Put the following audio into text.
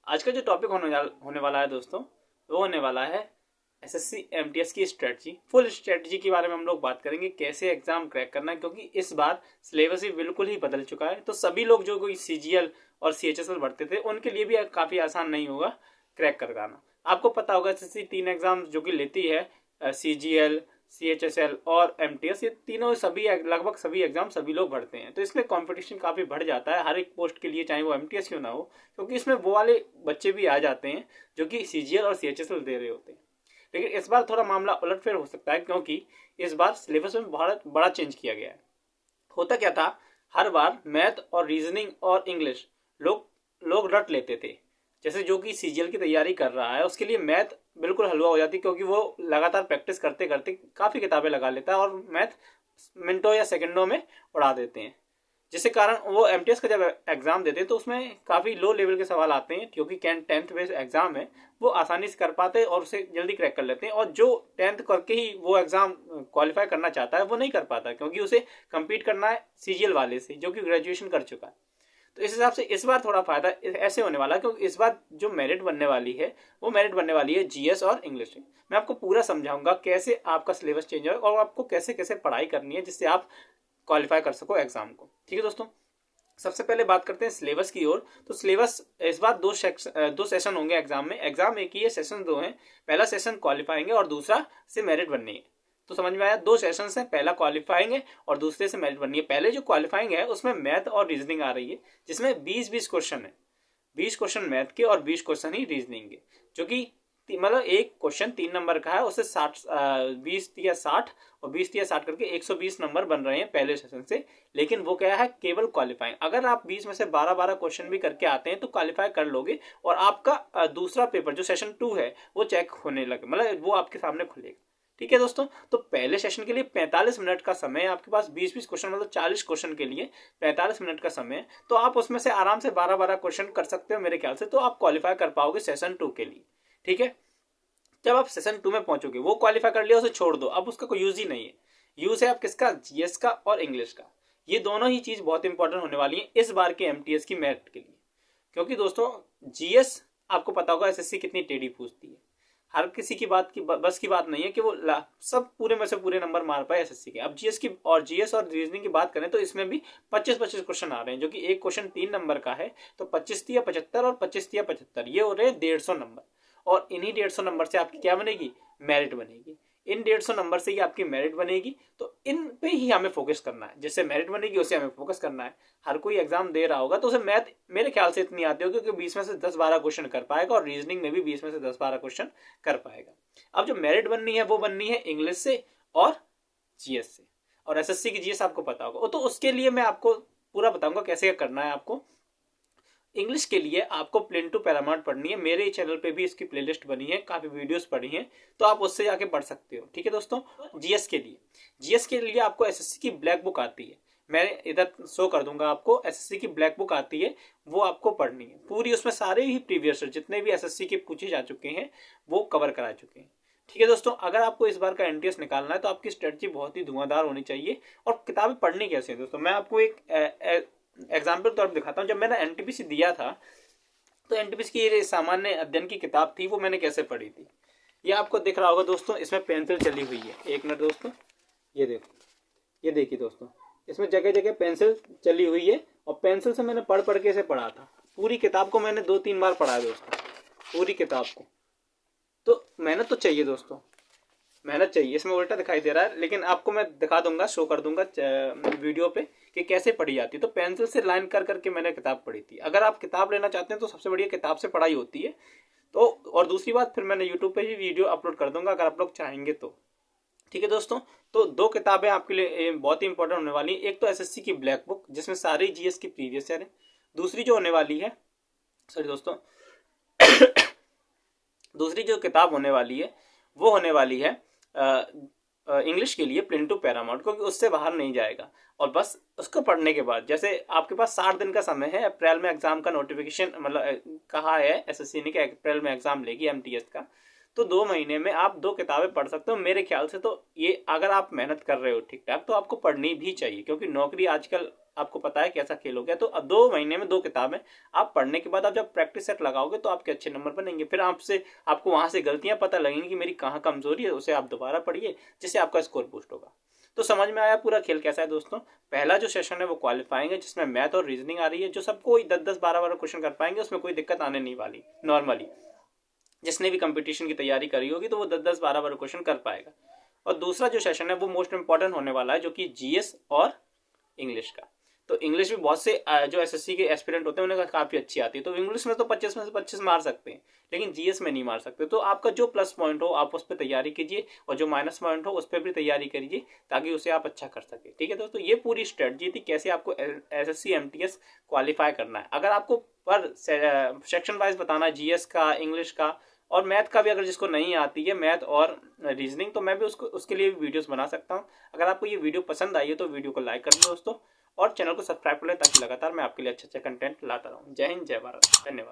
आज का जो टॉपिक होने वाला है दोस्तों, वो होने वाला है एसएससी एमटीएस की स्ट्रेटजी। फुल स्ट्रेटजी के बारे में हम लोग बात करेंगे, कैसे एग्जाम क्रैक करना है, क्योंकि इस बार सिलेबस ही बिल्कुल ही बदल चुका है। तो सभी लोग जो कोई सीजीएल और सीएचएसएल भरते थे उनके लिए भी काफी आसान नहीं होगा क्रैक कर पाना। आपको पता होगा एसएससी 3 एग्जाम जो कि लेती है, सीजीएल, सीएचएसएल और एमटीएस, ये तीनों सभी लगभग सभी एग्जाम सभी लोग भरते हैं। तो इसमें कंपटीशन काफी बढ़ जाता है हर एक पोस्ट के लिए, चाहे वो एमटीएस क्यों ना हो, क्योंकि इसमें वो वाले बच्चे भी आ जाते हैं जो कि सीजीएल और सीएचएसएल दे रहे होते हैं। लेकिन इस बार थोड़ा मामला उलटफेर हो सकता है, क्योंकि इस बार सिलेबस में बहुत बड़ा चेंज किया गया है। होता क्या था, हर बार मैथ और रीजनिंग और इंग्लिश लोग रट लेते थे। जैसे जो कि सीजीएल की तैयारी कर रहा है उसके लिए मैथ बिल्कुल हलवा हो जाती, क्योंकि वो लगातार प्रैक्टिस करते करते काफी किताबें लगा लेता है और मैथ मिनटों या सेकंडों में उड़ा देते हैं। जिसके कारण वो एमटीएस का जब एग्जाम देते हैं तो उसमें काफी लो लेवल के सवाल आते हैं, क्योंकि 10th बेस्ड एग्जाम है, वो आसानी से कर पाते हैं और उसे जल्दी क्रैक कर लेते हैं। और जो 10th करके ही वो एग्जाम क्वालिफाई करना चाहता है वो नहीं कर पाता, क्योंकि उसे कम्पीट करना है सीजीएल वाले से जो कि ग्रेजुएशन कर चुका है। तो इस हिसाब से इस बार थोड़ा फायदा ऐसे होने वाला है, क्योंकि इस बार जो मेरिट बनने वाली है वो मेरिट बनने वाली है जीएस और इंग्लिश में। मैं आपको पूरा समझाऊंगा कैसे आपका सिलेबस चेंज होगा और आपको कैसे कैसे पढ़ाई करनी है जिससे आप क्वालिफाई कर सको एग्जाम को। ठीक है दोस्तों, सबसे पहले बात करते हैं सिलेबस की ओर। तो सिलेबस इस बार दो सेशन होंगे एग्जाम में। एग्जाम एक ही है, सेशन दो हैं। पहला सेशन क्वालिफाइंग है और दूसरा से मेरिट बननी है। तो समझ में आया, दो सेशंस हैं, पहला क्वालिफाइंग है और दूसरे से मेरिट बननी है। पहले जो क्वालिफाइंग है उसमें मैथ और रीजनिंग आ रही है, जिसमें 20-20 क्वेश्चन है। 20 क्वेश्चन मैथ के और 20 क्वेश्चन ही रीजनिंग के, जो कि मतलब एक क्वेश्चन 3 नंबर का है, उससे 20 या 60 और 20 या 60 करके 120 नंबर बन रहे हैं पहले सेशन से। लेकिन वो क्या है, केवल क्वालिफाइंग। अगर आप 20 में से 12-12 क्वेश्चन भी करके आते हैं तो क्वालिफाई कर लोगे और आपका दूसरा पेपर जो सेशन 2 है वो चेक होने लगे, मतलब वो आपके सामने खुलेगा। ठीक है दोस्तों, तो पहले सेशन के लिए 45 मिनट का समय है आपके पास। 20-20 क्वेश्चन मतलब 40 क्वेश्चन के लिए 45 मिनट का समय है। तो आप उसमें से आराम से 12-12 क्वेश्चन कर सकते हो मेरे ख्याल से, तो आप क्वालिफाई कर पाओगे सेशन 2 के लिए। ठीक है, जब आप सेशन 2 में पहुंचोगे, वो क्वालिफाई कर लिया, उसे छोड़ दो, अब उसका कोई यूज ही नहीं है। यूज है आप किसका, जीएस का और इंग्लिश का। ये दोनों ही चीज बहुत इंपॉर्टेंट होने वाली है इस बार के एमटीएस की मेरिट के लिए, क्योंकि दोस्तों जीएस आपको पता होगा एसएससी कितनी टेढ़ी पूछती है। हर किसी की बात की बस की बात नहीं है कि वो सब पूरे में से पूरे नंबर मार पाए एसएससी के। अब जीएस और रीजनिंग की बात करें तो इसमें भी 25-25 क्वेश्चन आ रहे हैं, जो कि एक क्वेश्चन 3 नंबर का है। तो 25 या 75 और 25 या 75 ये हो रहे हैं 150 नंबर। और इन्हीं 150 नंबर से आपकी क्या बनेगी, मेरिट बनेगी। इन 150 नंबर से ही आपकी मेरिट बनेगी। तो इन पे ही हमें फोकस करना है, जिससे मेरिट बनेगी उसे हमें फोकस करना है। हर कोई एग्जाम दे रहा होगा तो उसे मैथ मेरे ख्याल से इतनी आती होगी कि 20 में से 10-12 क्वेश्चन कर पाएगा, और रीजनिंग में भी 20 में से 10-12 क्वेश्चन कर पाएगा। अब जो मेरिट बननी है वो बननी है इंग्लिश से और जीएस से, और एसएससी की जीएस आपको पता होगा। तो उसके लिए मैं आपको पूरा बताऊंगा कैसे करना है आपको। इंग्लिश के लिए आपको प्लेन टू पैरामाउंट पढ़नी है। मेरे चैनल पे भी इसकी प्लेलिस्ट बनी है, काफी वीडियोस पढ़ी हैं, तो आप उससे जाके पढ़ सकते हो। ठीक है दोस्तों, जीएस के लिए आपको एसएससी की ब्लैक बुक आती है, मैं इधर शो कर दूंगा आपको। एसएससी की ब्लैक बुक आती है, वो आपको पढ़नी है पूरी। उसमें सारे ही प्रीवियस जितने भी एसएससी के पूछे जा चुके हैं वो कवर करा चुके हैं। ठीक है दोस्तों, अगर आपको इस बार का एमटीएस निकालना है तो आपकी स्ट्रेटजी बहुत ही धुआंधार होनी चाहिए। और किताबें पढ़नी कैसे है दोस्तों, मैं आपको एक एग्जाम्पल तौर पर दिखाता हूँ। जब मैंने एनटीपीसी दिया था तो एनटीपीसी की सामान्य अध्ययन की किताब थी, वो मैंने कैसे पढ़ी थी, ये आपको दिख रहा होगा दोस्तों। इसमें पेंसिल चली हुई है, एक मिनट दोस्तों, ये देखो, ये देखिए दोस्तों, इसमें जगह जगह पेंसिल चली हुई है और पेंसिल से मैंने पढ़ के इसे पढ़ा था। पूरी किताब को मैंने 2-3 बार पढ़ा है दोस्तों, पूरी किताब को। तो मेहनत तो चाहिए दोस्तों, मेहनत चाहिए। इसमें उल्टा दिखाई दे रहा है, लेकिन आपको मैं दिखा दूंगा, शो कर दूंगा वीडियो पे कि कैसे पढ़ी जाती है। तो पेंसिल से लाइन कर करके मैंने किताब पढ़ी थी। अगर आप किताब लेना चाहते हैं तो सबसे बढ़िया किताब से पढ़ाई होती है। तो और दूसरी बात, फिर मैंने यूट्यूब पे भी वीडियो अपलोड कर दूंगा अगर आप लोग चाहेंगे तो। ठीक है दोस्तों, तो 2 किताबें आपके लिए बहुत ही इंपॉर्टेंट होने वाली है। एक तो एसएससी की ब्लैक बुक जिसमें सारे जीएस की प्रीवियस ईयर है। दूसरी जो होने वाली है, सॉरी दोस्तों दूसरी जो किताब होने वाली है वो होने वाली है इंग्लिश के लिए प्लेन टू पैरामाउंट, क्योंकि उससे बाहर नहीं जाएगा। और बस उसको पढ़ने के बाद, जैसे आपके पास 60 दिन का समय है, अप्रैल में एग्जाम का नोटिफिकेशन मतलब कहा है एसएससी ने कि अप्रैल में एग्जाम लेगी एमटीएस का। तो 2 महीने में आप 2 किताबें पढ़ सकते हो मेरे ख्याल से। तो ये अगर आप मेहनत कर रहे हो ठीक ठाक तो आपको पढ़नी भी चाहिए, क्योंकि नौकरी आजकल आपको पता है कैसा खेल हो गया। तो अब 2 महीने में 2 किताबें आप पढ़ने के बाद आप जब प्रैक्टिस सेट लगाओगे तो आपके अच्छे नंबर बनेंगे। फिर आपको वहां से गलतियां पता लगेंगी कि मेरी कहाँ कमजोरी है, उसे आप दोबारा पढ़िए जिससे आपका स्कोर बूस्ट होगा। तो समझ में आया पूरा खेल कैसा है दोस्तों। पहला जो सेशन है वो क्वालिफाइंग है, जिसमें मैथ और रीजनिंग आ रही है, जो सबको 10-10 12-12 क्वेश्चन कर पाएंगे, उसमें कोई दिक्कत आने नहीं वाली। नॉर्मली जिसने भी कंपटीशन की तैयारी करी होगी तो वो 10-10 12-12 क्वेश्चन कर पाएगा। और दूसरा जो सेशन है वो मोस्ट इंपॉर्टेंट होने वाला है, जो कि जीएस और इंग्लिश का। तो इंग्लिश भी बहुत से जो एसएससी के एस्पिरेंट होते हैं उन्हें काफी अच्छी आती है, तो इंग्लिश में तो 25 में से 25 मार सकते हैं, लेकिन जीएस में नहीं मार सकते। तो आपका जो प्लस पॉइंट हो आप उस पर तैयारी कीजिए, और जो माइनस पॉइंट हो उस पर भी तैयारी करिए, ताकि उसे आप अच्छा कर सके। ठीक है दोस्तों, ये पूरी स्ट्रेटजी थी कैसे आपको एसएससी एमटीएस क्वालिफाई करना है। अगर आपको पर सेक्शन वाइज बताना है, जीएस का, इंग्लिश का और मैथ का भी, अगर जिसको नहीं आती है मैथ और रीजनिंग, तो मैं भी उसके लिए भी वीडियोस बना सकता हूँ। अगर आपको ये वीडियो पसंद आई है तो वीडियो को लाइक कर दें दोस्तों, और चैनल को सब्सक्राइब कर लें, ताकि लगातार मैं आपके लिए अच्छे कंटेंट लाता रहूँ। जय हिंद, जय भारत, धन्यवाद।